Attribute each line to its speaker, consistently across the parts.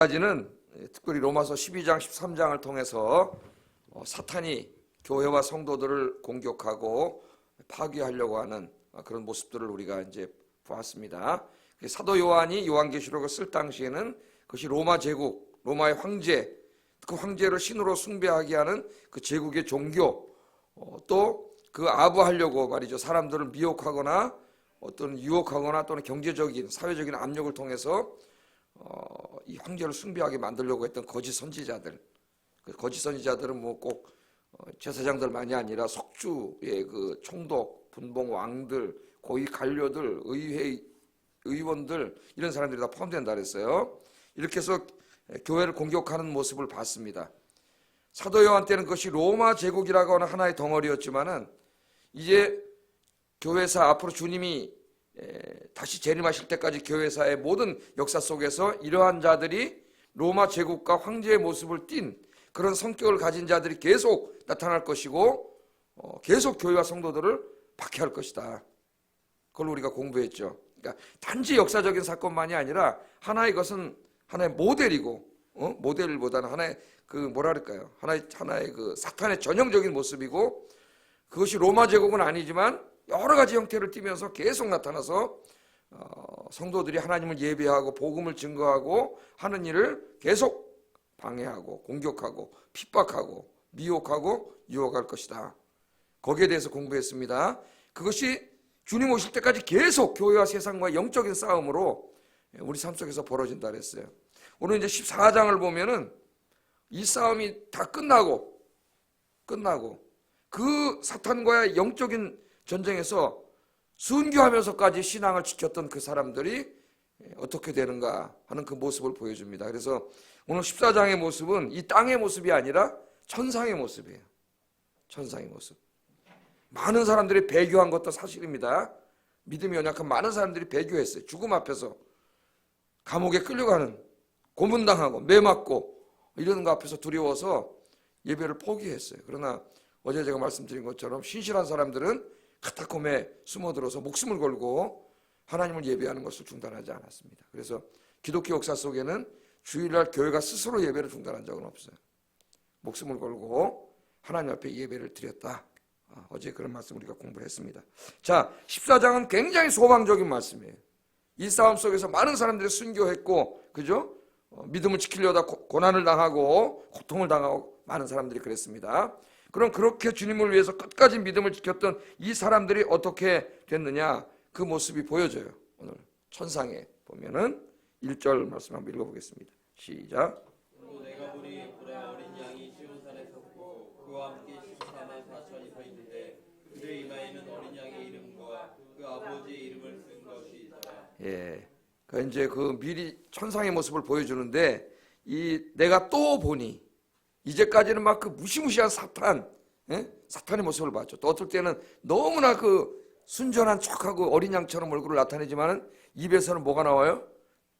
Speaker 1: 까지는 특별히 로마서 12장, 13장을 통해서 사탄이 교회와 성도들을 공격하고 파괴하려고 하는 그런 모습들을 우리가 이제 보았습니다. 사도 요한이 요한계시록을 쓸 당시에는 그것이 로마 제국, 로마의 황제, 그 황제를 신으로 숭배하게 하는 그 제국의 종교, 또 그 아부하려고 말이죠. 사람들을 미혹하거나 어떤 유혹하거나 또는 경제적인, 사회적인 압력을 통해서 이 황제를 숭배하게 만들려고 했던 거짓 선지자들. 그 거짓 선지자들은 뭐 꼭 제사장들만이 아니라 석주의 그 총독, 분봉 왕들, 고위 관료들, 의회 의원들, 이런 사람들이 다 포함된다 그랬어요. 이렇게 해서 교회를 공격하는 모습을 봤습니다. 사도 요한 때는 그것이 로마 제국이라고 하는 하나의 덩어리였지만은 이제 교회사, 앞으로 주님이 다시 재림하실 때까지 교회사의 모든 역사 속에서 이러한 자들이 로마 제국과 황제의 모습을 띤 그런 성격을 가진 자들이 계속 나타날 것이고 계속 교회와 성도들을 박해할 것이다. 그걸 우리가 공부했죠. 그러니까 단지 역사적인 사건만이 아니라 하나의 것은 하나의 모델이고, 모델보다는 하나의 그 뭐라 그럴까요? 하나의 그 사탄의 전형적인 모습이고, 그것이 로마 제국은 아니지만 여러 가지 형태를 띠면서 계속 나타나서 성도들이 하나님을 예배하고 복음을 증거하고 하는 일을 계속 방해하고 공격하고 핍박하고 미혹하고 유혹할 것이다. 거기에 대해서 공부했습니다. 그것이 주님 오실 때까지 계속 교회와 세상과의 영적인 싸움으로 우리 삶 속에서 벌어진다 그랬어요. 오늘 이제 14장을 보면은 이 싸움이 다 끝나고 그 사탄과의 영적인 전쟁에서 순교하면서까지 신앙을 지켰던 그 사람들이 어떻게 되는가 하는 그 모습을 보여줍니다. 그래서 오늘 14장의 모습은 이 땅의 모습이 아니라 천상의 모습이에요. 천상의 모습. 많은 사람들이 배교한 것도 사실입니다. 믿음이 연약한 많은 사람들이 배교했어요. 죽음 앞에서 감옥에 끌려가는, 고문당하고 매맞고 이러는 거 앞에서 두려워서 예배를 포기했어요. 그러나 어제 제가 말씀드린 것처럼 신실한 사람들은 카타콤에 숨어들어서 목숨을 걸고 하나님을 예배하는 것을 중단하지 않았습니다. 그래서 기독교 역사 속에는 주일날 교회가 스스로 예배를 중단한 적은 없어요. 목숨을 걸고 하나님 앞에 예배를 드렸다. 어제 그런 말씀 우리가 공부를 했습니다. 자, 14장은 굉장히 소망적인 말씀이에요. 이 싸움 속에서 많은 사람들이 순교했고, 그죠? 믿음을 지키려다 고난을 당하고 고통을 당하고 많은 사람들이 그랬습니다. 그럼 그렇게 주님을 위해서 끝까지 믿음을 지켰던 이 사람들이 어떻게 됐느냐, 그 모습이 보여져요. 오늘 천상에 보면은 1절 말씀 한번 읽어보겠습니다. 시작.
Speaker 2: 내가 보니 보라 어린 양이 시온산에 섰고 그와 함께 14만 4천이 서 있는데 그들의 이마에는 어린 양의 이름과 그 아버지의 이름을 쓴 것이 있더라.
Speaker 1: 예, 그 이제 그 미리 천상의 모습을 보여주는데, 이 내가 또 보니, 이제까지는 막 그 무시무시한 사탄, 사탄의 모습을 봤죠. 또 어떨 때는 너무나 그 순전한 척하고 어린 양처럼 얼굴을 나타내지만은 입에서는 뭐가 나와요?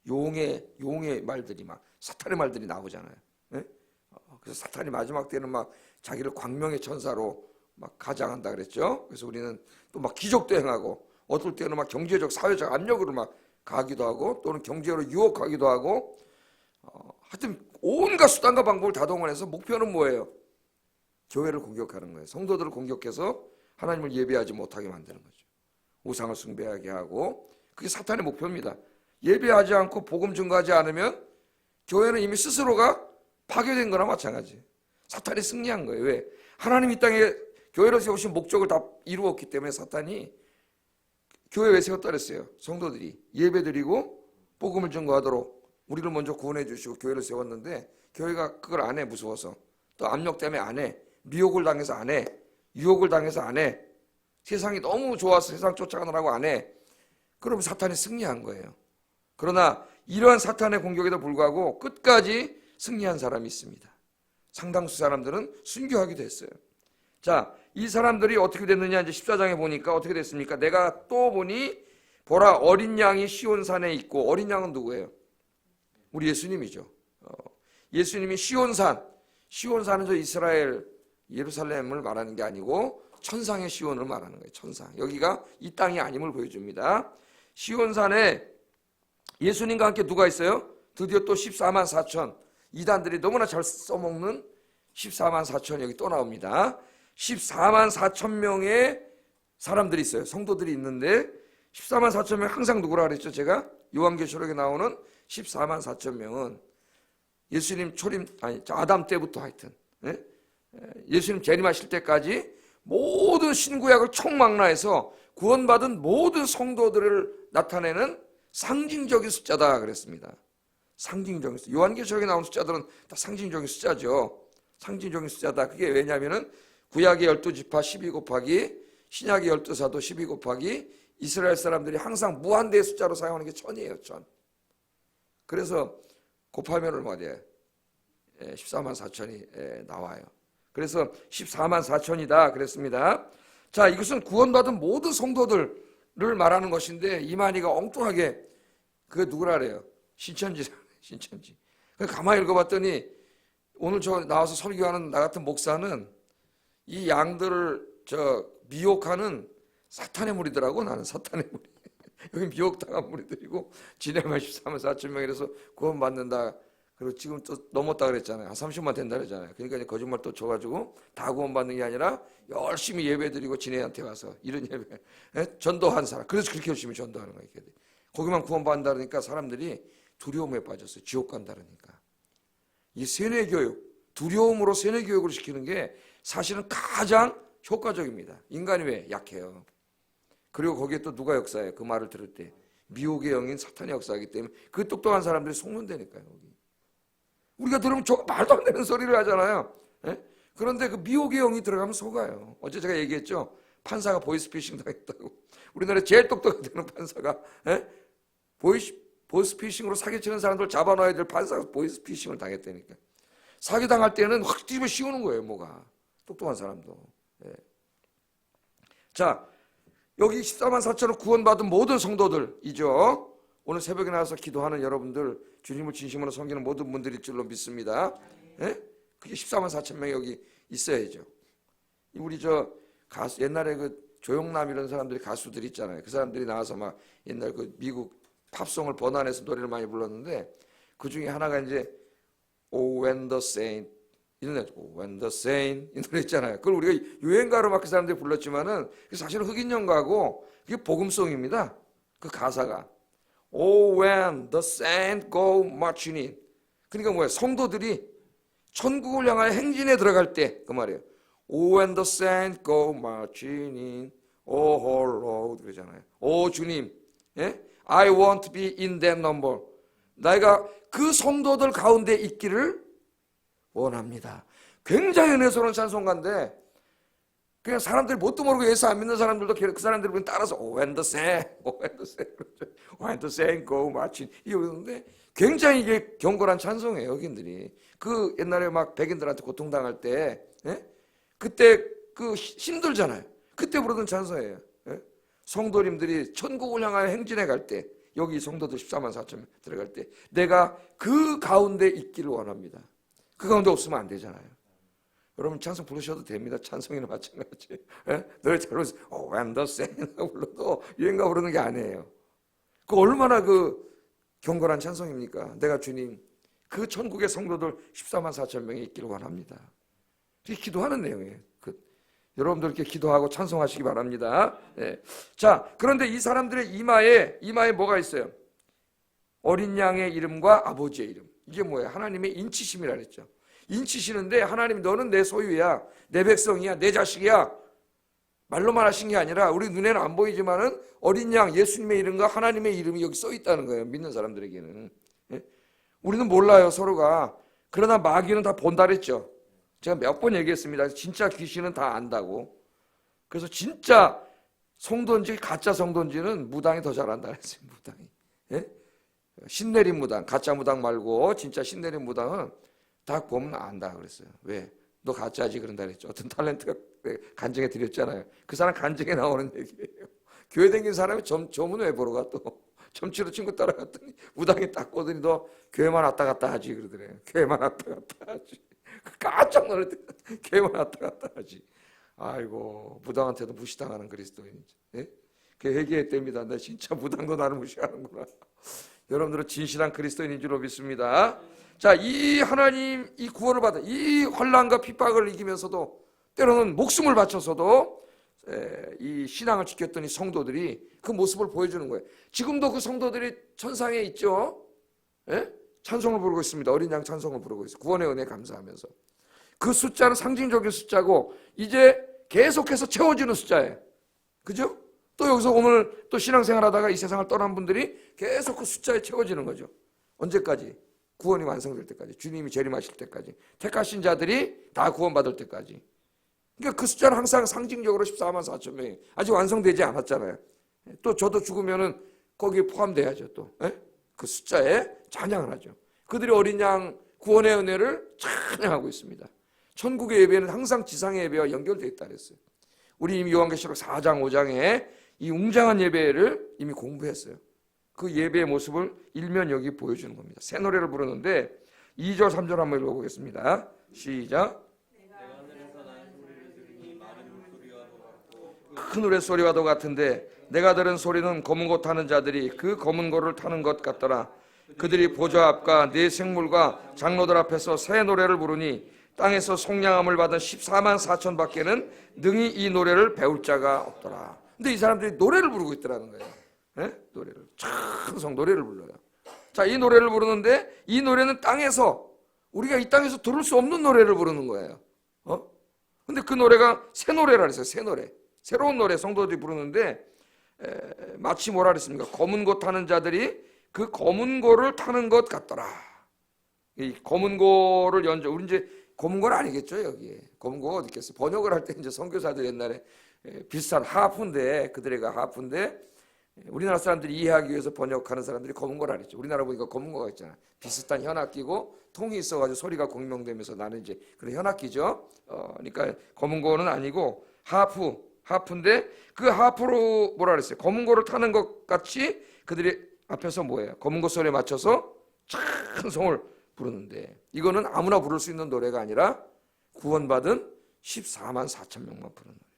Speaker 1: 용의 말들이, 막 사탄의 말들이 나오잖아요. 그래서 사탄이 마지막 때는 막 자기를 광명의 천사로 막 가장한다 그랬죠. 그래서 우리는 또 막 기적도 행하고, 어떨 때는 막 경제적, 사회적 압력으로 막 가기도 하고, 또는 경제로 유혹하기도 하고, 하여튼 온갖 수단과 방법을 다 동원해서 목표는 뭐예요? 교회를 공격하는 거예요. 성도들을 공격해서 하나님을 예배하지 못하게 만드는 거죠. 우상을 숭배하게 하고, 그게 사탄의 목표입니다. 예배하지 않고 복음 증거하지 않으면 교회는 이미 스스로가 파괴된 거나 마찬가지. 사탄이 승리한 거예요. 왜? 하나님 이 땅에 교회를 세우신 목적을 다 이루었기 때문에 사탄이 교회 왜 세웠다 그랬어요? 성도들이 예배드리고 복음을 증거하도록 우리를 먼저 구원해 주시고 교회를 세웠는데, 교회가 그걸 안 해. 무서워서. 또 압력 때문에 안 해. 미혹을 당해서 안 해. 유혹을 당해서 안 해. 세상이 너무 좋아서 세상 쫓아가느라고 안 해. 그럼 사탄이 승리한 거예요. 그러나 이러한 사탄의 공격에도 불구하고 끝까지 승리한 사람이 있습니다. 상당수 사람들은 순교하기도 했어요. 자, 이 사람들이 어떻게 됐느냐, 이제 14장에 보니까 어떻게 됐습니까? 내가 또 보니 보라 어린 양이 시온산에 있고, 어린 양은 누구예요? 우리 예수님이죠. 예수님이 시온산은 저 이스라엘 예루살렘을 말하는 게 아니고 천상의 시온을 말하는 거예요. 천상. 여기가 이 땅이 아님을 보여줍니다. 시온산에 예수님과 함께 누가 있어요? 드디어 또 14만 4천, 이단들이 너무나 잘 써먹는 14만 4천 여기 또 나옵니다. 14만 4천 명의 사람들이 있어요. 성도들이 있는데 14만 4천 명 항상 누구라 그랬죠? 제가 요한계시록에 나오는 14만 4천 명은 예수님 초림 아담 때부터 하여튼 예수님 재림하실 때까지 모든 신구약을 총망라해서 구원받은 모든 성도들을 나타내는 상징적인 숫자다 그랬습니다. 상징적인 숫자. 요한계시록에 나오는 숫자들은 다 상징적인 숫자죠. 상징적인 숫자다. 그게 왜냐하면은 구약의 12지파 12 곱하기 신약의 12사도 12 곱하기 이스라엘 사람들이 항상 무한대의 숫자로 사용하는 게 천이에요. 천. 그래서 곱하면 얼마 돼? 14만 4천이 나와요. 그래서 14만 4천이다 그랬습니다. 자, 이것은 구원받은 모든 성도들을 말하는 것인데 이만희가 엉뚱하게 그게 누구라 그래요? 신천지. 가만히 읽어봤더니 오늘 저 나와서 설교하는 나 같은 목사는 이 양들을 미혹하는 사탄의 무리더라고. 나는 사탄의 무리. 여기 미혹당한 무리들이고 진행만 14만 4천 명이라서 구원받는다. 그리고 지금 또 넘었다 그랬잖아요. 한 30만 된다 그랬잖아요. 그러니까 이제 거짓말 또 줘가지고 다 구원받는 게 아니라 열심히 예배드리고 진해한테 와서 이런 예배 전도한 사람. 그래서 그렇게 열심히 전도하는 거예요. 거기만 구원받는다 그러니까 사람들이 두려움에 빠졌어요. 지옥 간다 그러니까. 이 세뇌교육, 두려움으로 세뇌교육을 시키는 게 사실은 가장 효과적입니다. 인간이 왜 약해요. 그리고 거기에 또 누가 역사해요? 그 말을 들을 때 미혹의 영인 사탄이 역사하기 때문에 그 똑똑한 사람들이 속는다니까요. 우리가 들으면 말도 안 되는 소리를 하잖아요. 그런데 그 미혹의 영이 들어가면 속아요. 어제 제가 얘기했죠. 판사가 보이스피싱 당했다고. 우리나라에 제일 똑똑한 되는 판사가 보이스피싱으로 사기치는 사람들 잡아놔야 될 판사가 보이스피싱을 당했다니까. 사기당할 때는 확 뒤집어 씌우는 거예요. 뭐가. 똑똑한 사람도. 자, 여기 14만 4천을 구원받은 모든 성도들이죠. 오늘 새벽에 나와서 기도하는 여러분들, 주님을 진심으로 섬기는 모든 분들일 줄로 믿습니다. 그게 14만 4천 명이 여기 있어야죠. 우리 가수, 옛날에 그 조용남 이런 사람들이 가수들 있잖아요. 그 사람들이 나와서 막 옛날 그 미국 팝송을 번안해서 노래를 많이 불렀는데 그 중에 하나가 이제 Oh when the saint 이런 노래, Oh when the saint 이 노래 있잖아요. 그걸 우리가 유행가로 막 그 사람들이 불렀지만은 사실은 흑인 연가고 그게 복음송입니다. 그 가사가 Oh when the saint go marching in. 그러니까 뭐야? 성도들이 천국을 향하여 행진에 들어갈 때 그 말이에요. Oh when the saint go marching in. Oh Lord 그러잖아요. 오 주님, I want to be in that number. 내가 그 성도들 가운데 있기를 원합니다. 굉장히 은혜스러운 찬송가인데 그냥 사람들이 뭣도 모르고 예수 안 믿는 사람들도 그 사람들을 그냥 따라서 Oh when the saint, Oh when the saint, Oh when the saint go marching 이러는데 굉장히 이게 경건한 찬송이에요. 여기들이 그 옛날에 막 백인들한테 고통당할 때 그때 그 힘들잖아요. 그때 부르던 찬송이에요. 성도님들이 천국을 향하여 행진해 갈 때 여기 성도들 14만 4천 명 들어갈 때 내가 그 가운데 있기를 원합니다. 그 가운데 없으면 안 되잖아요. 여러분 찬송 부르셔도 됩니다. 찬송이나 마찬가지. 노래 잘 부르세요. When the saint 불러도 유행가 부르는 게 아니에요. 그 얼마나 그 경건한 찬송입니까? 내가 주님 그 천국의 성도들 14만 4천 명이 있기를 원합니다. 이렇게 기도하는 내용이에요. 여러분들 이렇게 기도하고 찬송하시기 바랍니다. 자, 그런데 이 사람들의 이마에 뭐가 있어요? 어린 양의 이름과 아버지의 이름. 이게 뭐예요? 하나님의 인치심이라 그랬죠. 인치시는데 하나님 너는 내 소유야, 내 백성이야, 내 자식이야. 말로만 하신 게 아니라 우리 눈에는 안 보이지만은 어린 양 예수님의 이름과 하나님의 이름이 여기 써 있다는 거예요. 믿는 사람들에게는. 우리는 몰라요 서로가. 그러나 마귀는 다 본다 그랬죠. 제가 몇 번 얘기했습니다. 진짜 귀신은 다 안다고. 그래서 진짜 성도인지 가짜 성도인지는 무당이 더 잘한다 그랬어요. 무당이. 신내림 무당, 가짜 무당 말고 진짜 신내림 무당은 다 보면 안다 그랬어요. 왜? 너 가짜지 그런다 그랬죠. 어떤 탤런트가 간증해 드렸잖아요. 그 사람 간증에 나오는 얘기예요. 교회 다니는 사람이 점은 왜 보러 가 또. 점치러 친구 따라갔더니 무당이 딱 보더니 너 교회만 왔다 갔다 하지 그러더래요. 교회만 왔다 갔다 하지. 깜짝 놀랐더니 교회만 왔다 갔다 하지. 아이고 무당한테도 무시당하는 그리스도인이지. 그 회개했답니다. 나 진짜 무당도 나를 무시하는구나. 여러분들은 진실한 그리스도인인 줄로 믿습니다. 자, 이 하나님 이 구원을 받아 이 환난과 핍박을 이기면서도 때로는 목숨을 바쳐서도 이 신앙을 지켰던 이 성도들이 그 모습을 보여주는 거예요. 지금도 그 성도들이 천상에 있죠. 예? 찬송을 부르고 있습니다. 어린 양 찬송을 부르고 있어요. 구원의 은혜 감사하면서. 그 숫자는 상징적인 숫자고 이제 계속해서 채워지는 숫자예요. 그죠? 또 여기서 오늘 또 신앙생활 하다가 이 세상을 떠난 분들이 계속 그 숫자에 채워지는 거죠. 언제까지? 구원이 완성될 때까지, 주님이 재림하실 때까지, 택하신 자들이 다 구원받을 때까지. 그러니까 그 숫자는 항상 상징적으로 14만 4천 명이 아직 완성되지 않았잖아요. 또 저도 죽으면은 거기에 포함돼야죠. 또 그 숫자에 찬양을 하죠. 그들이 어린 양 구원의 은혜를 찬양하고 있습니다. 천국의 예배는 항상 지상의 예배와 연결되어 있다 그랬어요. 우리 이미 요한계시록 4장 5장에 이 웅장한 예배를 이미 공부했어요. 그 예배의 모습을 일면 여기 보여주는 겁니다. 새 노래를 부르는데 2절 3절 한번 읽어보겠습니다. 시작. 큰 우레소리와도 같은데 내가 들은 소리는 검은 고 타는 자들이 그 검은 고를 타는 것 같더라. 그들이 보좌 앞과 네 생물과 장로들 앞에서 새 노래를 부르니 땅에서 속량함을 받은 14만 4천 밖에는 능히 이 노래를 배울 자가 없더라. 근데 이 사람들이 노래를 부르고 있더라는 거예요. 노래를 찬송 노래를 불러요. 자, 이 노래를 부르는데 이 노래는 땅에서 우리가 이 땅에서 들을 수 없는 노래를 부르는 거예요. 근데 그 노래가 새 노래라 그랬어요. 새 노래. 새로운 노래 성도들이 부르는데 마치 뭐라 그랬습니까? 검은 고 타는 자들이 그 검은 고를 타는 것 같더라. 이 검은 고를 우리 이제 검은 고는 아니겠죠, 여기에. 검은 고가 어디 있겠어요? 번역을 할 때 이제 선교사들 옛날에 비슷한 하프인데, 그들애가 하프인데, 우리나라 사람들이 이해하기 위해서 번역하는 사람들이 검은 고를 안 했죠. 우리나라 보니까 검은 고가 있잖아요. 비슷한 현악기고 통이 있어가지고 소리가 공명되면서 나는 이제 그런 현악기죠. 그러니까 검은 고는 아니고 하프인데 그 하프로 뭐라 그랬어요? 검은 고를 타는 것 같이 그들이 앞에서 뭐예요? 검은 고 소리에 맞춰서 찬송을 부르는데 이거는 아무나 부를 수 있는 노래가 아니라 구원받은 14만 4천 명만 부르는 노래.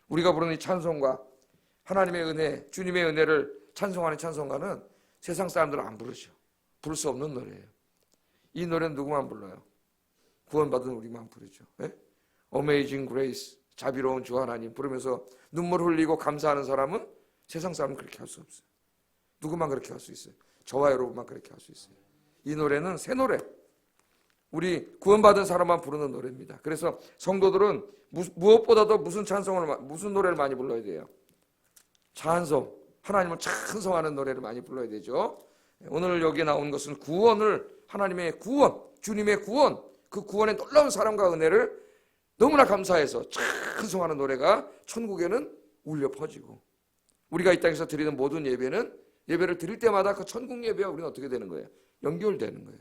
Speaker 1: 우리가 부르는 이 찬송가 하나님의 은혜, 주님의 은혜를 찬송하는 찬송가는 세상 사람들은 안 부르죠. 부를 수 없는 노래예요. 이 노래는 누구만 불러요? 구원받은 우리만 부르죠. Amazing Grace, 자비로운 주 하나님 부르면서 눈물 흘리고 감사하는 사람은 세상 사람은 그렇게 할 수 없어요. 누구만 그렇게 할 수 있어요? 저와 여러분만 그렇게 할 수 있어요. 이 노래는 새 노래. 우리 구원받은 사람만 부르는 노래입니다. 그래서 성도들은 무엇보다도 무슨 노래를 많이 불러야 돼요? 찬송. 하나님을 찬송하는 노래를 많이 불러야 되죠. 오늘 여기에 나온 것은 구원을 하나님의 구원, 주님의 구원, 그 구원의 놀라운 사랑과 은혜를 너무나 감사해서 찬송하는 노래가 천국에는 울려 퍼지고 우리가 이 땅에서 드리는 모든 예배를 드릴 때마다 그 천국 예배와 우리는 어떻게 되는 거예요? 연결되는 거예요.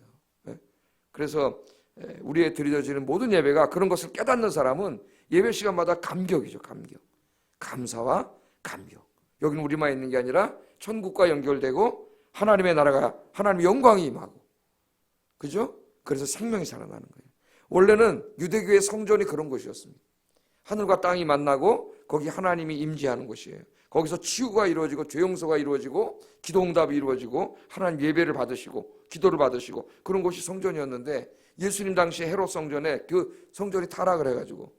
Speaker 1: 그래서 우리의 드려지는 모든 예배가 그런 것을 깨닫는 사람은 예배 시간마다 감격이죠. 감격. 감사와 감격. 여기는 우리만 있는 게 아니라 천국과 연결되고 하나님의 나라가 하나님의 영광이 임하고 그죠? 그래서 생명이 살아나는 거예요. 원래는 유대교의 성전이 그런 곳이었습니다. 하늘과 땅이 만나고 거기 하나님이 임재하는 곳이에요. 거기서 치유가 이루어지고 죄 용서가 이루어지고 기도 응답이 이루어지고 하나님 예배를 받으시고 기도를 받으시고 그런 곳이 성전이었는데 예수님 당시 헤롯 성전에 그 성전이 타락을 해가지고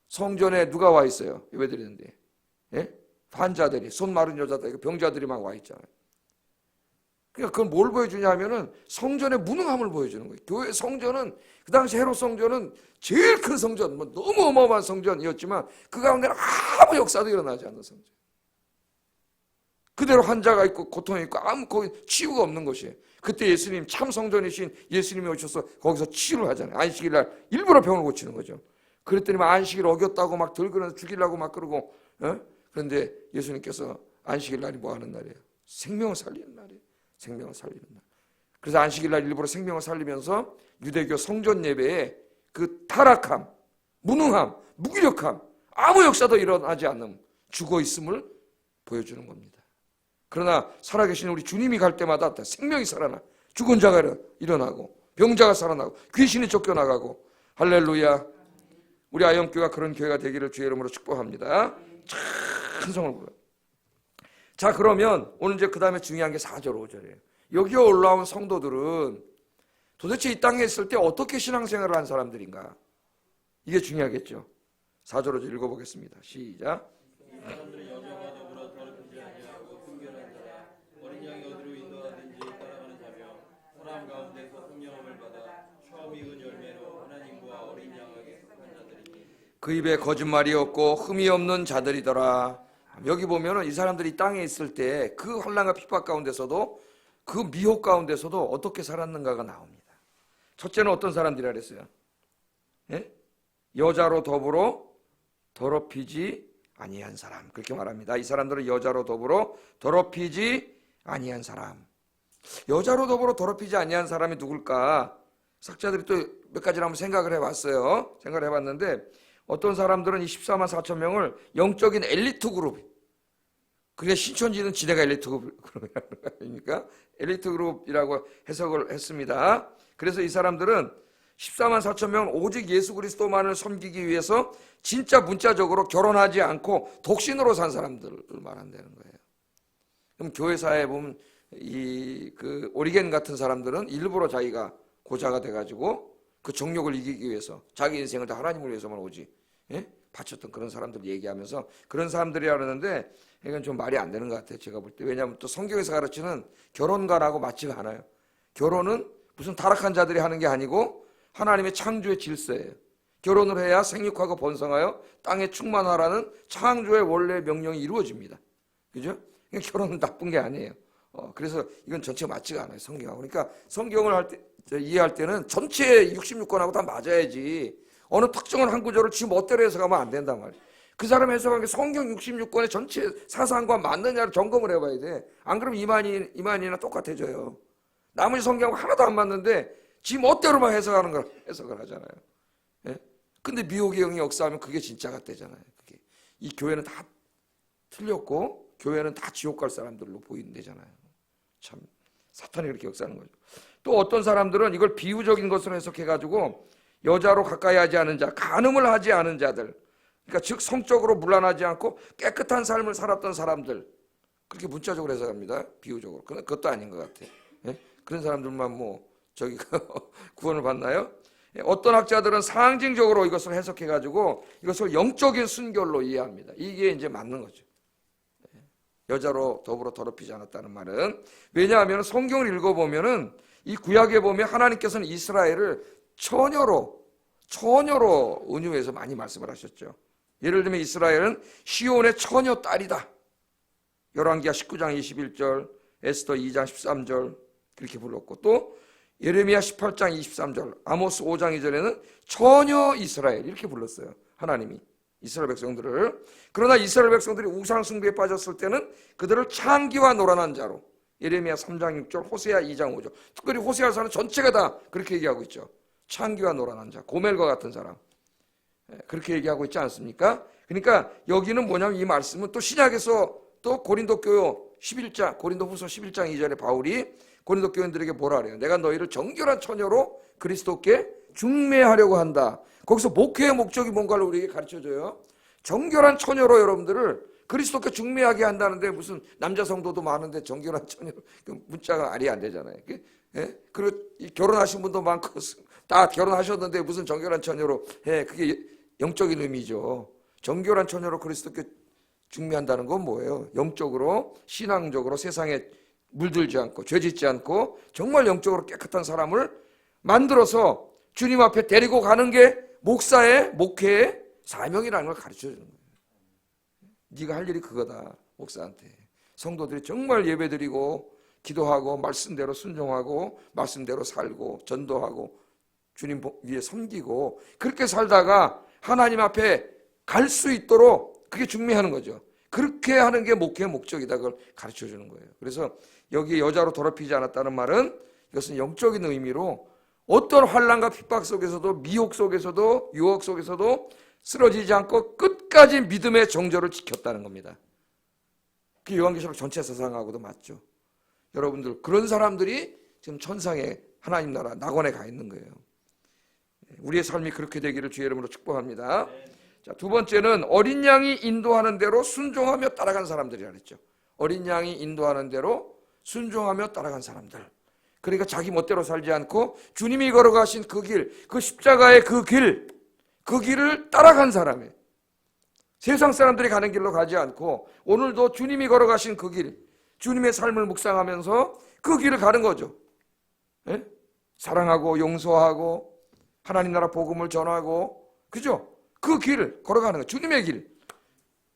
Speaker 1: 성전에 누가 와 있어요? 예배드리는데 환자들이, 손 마른 여자들, 병자들이 막 와 있잖아요. 그러니까 그건 뭘 보여주냐 하면은 성전의 무능함을 보여주는 거예요. 교회 성전은 그 당시 헤롯 성전은 제일 큰 성전, 너무 어마어마한 성전이었지만 그 가운데는 아무 역사도 일어나지 않는 성전. 그대로 환자가 있고 고통이 있고 아무 거기 치유가 없는 것이에요. 그때 예수님 참 성전이신 예수님이 오셔서 거기서 치유를 하잖아요. 안식일날 일부러 병을 고치는 거죠. 그랬더니 막 안식일 어겼다고 막 들끓여서 죽이려고 막 그러고 그런데 예수님께서 안식일날이 뭐 하는 날이에요? 생명을 살리는 날이에요. 생명을 살리는 날. 그래서 안식일날 일부러 생명을 살리면서 유대교 성전 예배에 그 타락함, 무능함, 무기력함, 아무 역사도 일어나지 않는 죽어 있음을 보여주는 겁니다. 그러나 살아계신 우리 주님이 갈 때마다 생명이 살아나 죽은 자가 일어나고 병자가 살아나고 귀신이 쫓겨나가고 할렐루야. 우리 아영교회가 그런 교회가 되기를 주의 이름으로 축복합니다. 찬송을 불러요. 자, 그러면 오늘 이제 그 다음에 중요한 게 4절 5절이에요. 여기에 올라온 성도들은 도대체 이 땅에 있을 때 어떻게 신앙생활을 한 사람들인가? 이게 중요하겠죠. 4절로 읽어보겠습니다. 시작.
Speaker 2: 이 사람들은 여자와 더불어 더럽히지 아니하고 순결한 자라 어린 양이 어디로 인도하든지 따라가는 자며 사람 가운데서 성령함을 받아 처음 익은 열매로 하나님과 어린 양에게 속한 자들이니
Speaker 1: 그 입에 거짓말이 없고 흠이 없는 자들이더라. 여기 보면은 이 사람들이 이 땅에 있을 때 그 환난과 핍박 가운데서도 그 미혹 가운데서도 어떻게 살았는가가 나옵니다. 첫째는 어떤 사람들이라 그랬어요? 예? 여자로 더불어 더럽히지 아니한 사람, 그렇게 말합니다. 이 사람들은 여자로 더불어 더럽히지 아니한 사람. 여자로 더불어 더럽히지 아니한 사람이 누굴까? 학자들이 또 몇 가지를 한번 생각을 해봤어요. 생각을 해봤는데 어떤 사람들은 이 14만 4천 명을 영적인 엘리트 그룹, 그게 신천지는 지대가 엘리트 그룹이니까 엘리트 그룹이라고 해석을 했습니다. 그래서 이 사람들은 14만 4천 명은 오직 예수 그리스도만을 섬기기 위해서 진짜 문자적으로 결혼하지 않고 독신으로 산 사람들을 말한다는 거예요. 그럼 교회사에 보면 그 오리겐 같은 사람들은 일부러 자기가 고자가 돼가지고 그 정욕을 이기기 위해서 자기 인생을 다 하나님을 위해서만 오지, 예? 바쳤던 그런 사람들 얘기하면서 그런 사람들이라 그러는데 이건 좀 말이 안 되는 것 같아요. 제가 볼 때. 왜냐하면 또 성경에서 가르치는 결혼관하고 맞지가 않아요. 결혼은 무슨 타락한 자들이 하는 게 아니고 하나님의 창조의 질서예요. 결혼을 해야 생육하고 번성하여 땅에 충만하라는 창조의 원래 명령이 이루어집니다. 그죠? 그러니까 결혼은 나쁜 게 아니에요. 그래서 이건 전체가 맞지가 않아요. 성경하고. 그러니까 성경을 이해할 때는 전체 66권하고 다 맞아야지 어느 특정한 한 구절을 지 멋대로 해석하면 안 된단 말이에요. 그 사람 해석한 게 성경 66권의 전체 사상과 맞느냐를 점검을 해봐야 돼. 안 그러면 이만희나 똑같아져요. 나머지 성경하고 하나도 안 맞는데 지 멋대로만 해석을 하잖아요. 예? 근데 미혹의 영이 역사하면 그게 진짜 같대잖아요. 그게. 이 교회는 다 틀렸고 교회는 다 지옥 갈 사람들로 보인대잖아요. 참 사탄이 그렇게 역사하는 거죠. 또 어떤 사람들은 이걸 비유적인 것으로 해석해가지고 여자로 가까이 하지 않은 자, 간음을 하지 않은 자들, 그러니까 즉 성적으로 문란하지 않고 깨끗한 삶을 살았던 사람들, 그렇게 문자적으로 해석합니다. 비유적으로. 그것도 아닌 것 같아요. 예? 그런 사람들만 구원을 받나요? 예, 어떤 학자들은 상징적으로 이것을 해석해가지고 이것을 영적인 순결로 이해합니다. 이게 이제 맞는 거죠. 여자로 더불어 더럽히지 않았다는 말은, 왜냐하면 성경을 읽어보면은 이 구약에 보면 하나님께서는 이스라엘을 처녀로 은유해서 많이 말씀을 하셨죠. 예를 들면 이스라엘은 시온의 처녀 딸이다. 열왕기하 19장 21절, 에스더 2장 13절 그렇게 불렀고, 또 예레미야 18장 23절, 아모스 5장 2절에는 처녀 이스라엘 이렇게 불렀어요. 하나님이 이스라엘 백성들을. 그러나 이스라엘 백성들이 우상 숭배에 빠졌을 때는 그들을 창기와 노란한 자로, 예레미야 3장 6절, 호세아 2장 5절, 특별히 호세아서는 전체가 다 그렇게 얘기하고 있죠. 창기와 노란한 자, 고멜과 같은 사람, 그렇게 얘기하고 있지 않습니까? 그러니까 여기는 뭐냐면 이 말씀은 또 신약에서 또 고린도 후서 11장 2절에 바울이 고린도 교인들에게 뭐라 그래요? 내가 너희를 정결한 처녀로 그리스도께 중매하려고 한다. 거기서 목회의 목적이 뭔가를 우리에게 가르쳐줘요. 정결한 처녀로 여러분들을 그리스도께 중매하게 한다는데 무슨 남자 성도도 많은데 정결한 처녀, 문자가 말이 안 되잖아요. 예? 그리고 결혼하신 분도 많고 다 결혼하셨는데 무슨 정결한 처녀로 해? 그게 영적인 의미죠. 정결한 처녀로 그리스도께 중매한다는 건 뭐예요? 영적으로, 신앙적으로 세상에 물들지 않고 죄짓지 않고 정말 영적으로 깨끗한 사람을 만들어서 주님 앞에 데리고 가는 게 목사의, 목회의 사명이라는 걸 가르쳐주는 거예요. 네가 할 일이 그거다. 목사한테. 성도들이 정말 예배드리고 기도하고 말씀대로 순종하고 말씀대로 살고 전도하고 주님 위에 섬기고 그렇게 살다가 하나님 앞에 갈 수 있도록 그게 중매하는 거죠. 그렇게 하는 게 목회의 목적이다. 그걸 가르쳐주는 거예요. 그래서 여기 여자로 더럽히지 않았다는 말은 이것은 영적인 의미로 어떤 환난과 핍박 속에서도 미혹 속에서도 유혹 속에서도 쓰러지지 않고 끝까지 믿음의 정절을 지켰다는 겁니다. 그 요한계시록 전체 사상하고도 맞죠. 여러분들 그런 사람들이 지금 천상의 하나님 나라 낙원에 가 있는 거예요. 우리의 삶이 그렇게 되기를 주의 이름으로 축복합니다. 자, 두 번째는 어린 양이 인도하는 대로 순종하며 따라간 사람들이라 그랬죠. 어린 양이 인도하는 대로 순종하며 따라간 사람들. 그러니까 자기 멋대로 살지 않고 주님이 걸어가신 그 길, 그 십자가의 그 길을 따라간 사람이에요. 세상 사람들이 가는 길로 가지 않고 오늘도 주님이 걸어가신 그 길, 주님의 삶을 묵상하면서 그 길을 가는 거죠. 예? 사랑하고 용서하고 하나님 나라 복음을 전하고, 그죠? 그 길을 걸어가는 거예요. 주님의 길.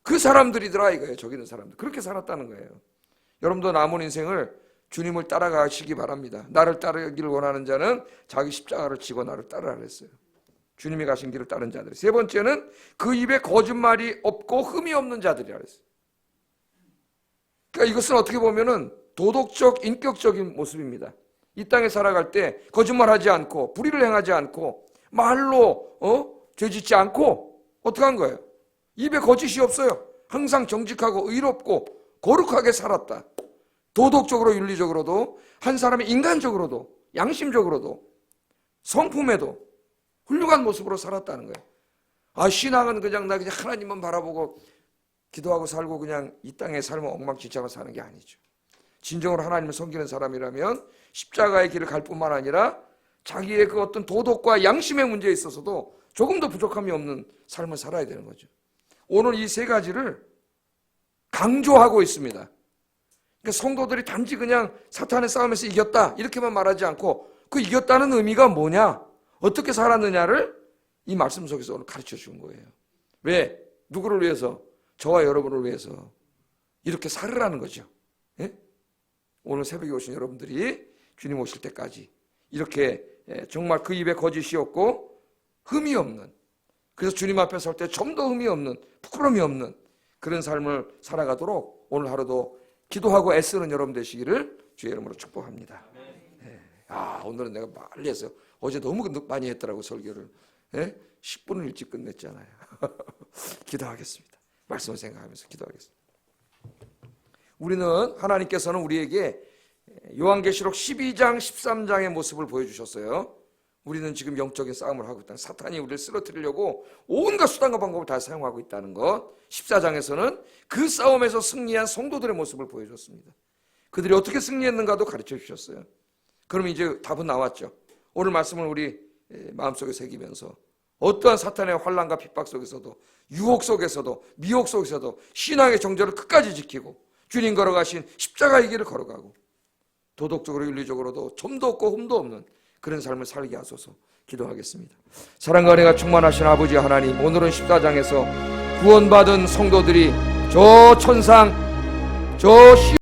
Speaker 1: 그 사람들이더라 이거예요. 저기 있는 사람들. 그렇게 살았다는 거예요. 여러분도 남은 인생을 주님을 따라가시기 바랍니다. 나를 따르기를 원하는 자는 자기 십자가를 지고 나를 따르라 그랬어요. 주님이 가신 길을 따른 자들. 세 번째는 그 입에 거짓말이 없고 흠이 없는 자들이라 그랬어요. 그러니까 이것은 어떻게 보면은 도덕적, 인격적인 모습입니다. 이 땅에 살아갈 때 거짓말하지 않고 불의를 행하지 않고 말로 죄짓지 않고 어떻게 한 거예요? 입에 거짓이 없어요. 항상 정직하고 의롭고 거룩하게 살았다. 도덕적으로 윤리적으로도 한 사람의 인간적으로도 양심적으로도 성품에도 훌륭한 모습으로 살았다는 거예요. 신앙은 그냥 나 그냥 하나님만 바라보고 기도하고 살고 그냥 이 땅의 삶을 엉망진창으로 사는 게 아니죠. 진정으로 하나님을 섬기는 사람이라면 십자가의 길을 갈 뿐만 아니라 자기의 그 어떤 도덕과 양심의 문제에 있어서도 조금도 부족함이 없는 삶을 살아야 되는 거죠. 오늘 이 세 가지를 강조하고 있습니다. 그러니까 성도들이 단지 그냥 사탄의 싸움에서 이겼다 이렇게만 말하지 않고 그 이겼다는 의미가 뭐냐, 어떻게 살았느냐를 이 말씀 속에서 오늘 가르쳐 준 거예요. 왜? 누구를 위해서? 저와 여러분을 위해서 이렇게 살으라는 거죠. 예? 오늘 새벽에 오신 여러분들이 주님 오실 때까지 이렇게 정말 그 입에 거짓이 없고 흠이 없는, 그래서 주님 앞에 설 때 좀 더 흠이 없는, 부끄러움이 없는 그런 삶을 살아가도록 오늘 하루도 기도하고 애쓰는 여러분 되시기를 주의 이름으로 축복합니다. 오늘은 내가 빨리 했어요. 어제 너무 많이 했더라고 설교를. 10분을 일찍 끝냈잖아요. 기도하겠습니다. 말씀을 생각하면서 기도하겠습니다. 우리는 하나님께서는 우리에게 요한계시록 12장 13장의 모습을 보여주셨어요. 우리는 지금 영적인 싸움을 하고 있다. 사탄이 우리를 쓰러뜨리려고 온갖 수단과 방법을 다 사용하고 있다는 것. 14장에서는 그 싸움에서 승리한 성도들의 모습을 보여줬습니다. 그들이 어떻게 승리했는가도 가르쳐 주셨어요. 그럼 이제 답은 나왔죠. 오늘 말씀을 우리 마음속에 새기면서 어떠한 사탄의 환난과 핍박 속에서도 유혹 속에서도 미혹 속에서도 신앙의 정절을 끝까지 지키고 주님 걸어가신 십자가의 길을 걸어가고 도덕적으로 윤리적으로도 점도 없고 흠도 없는 그런 삶을 살게 하소서 기도하겠습니다. 사랑과 은혜가 충만하신 아버지 하나님, 오늘은 14장에서 구원받은 성도들이 저 천상 저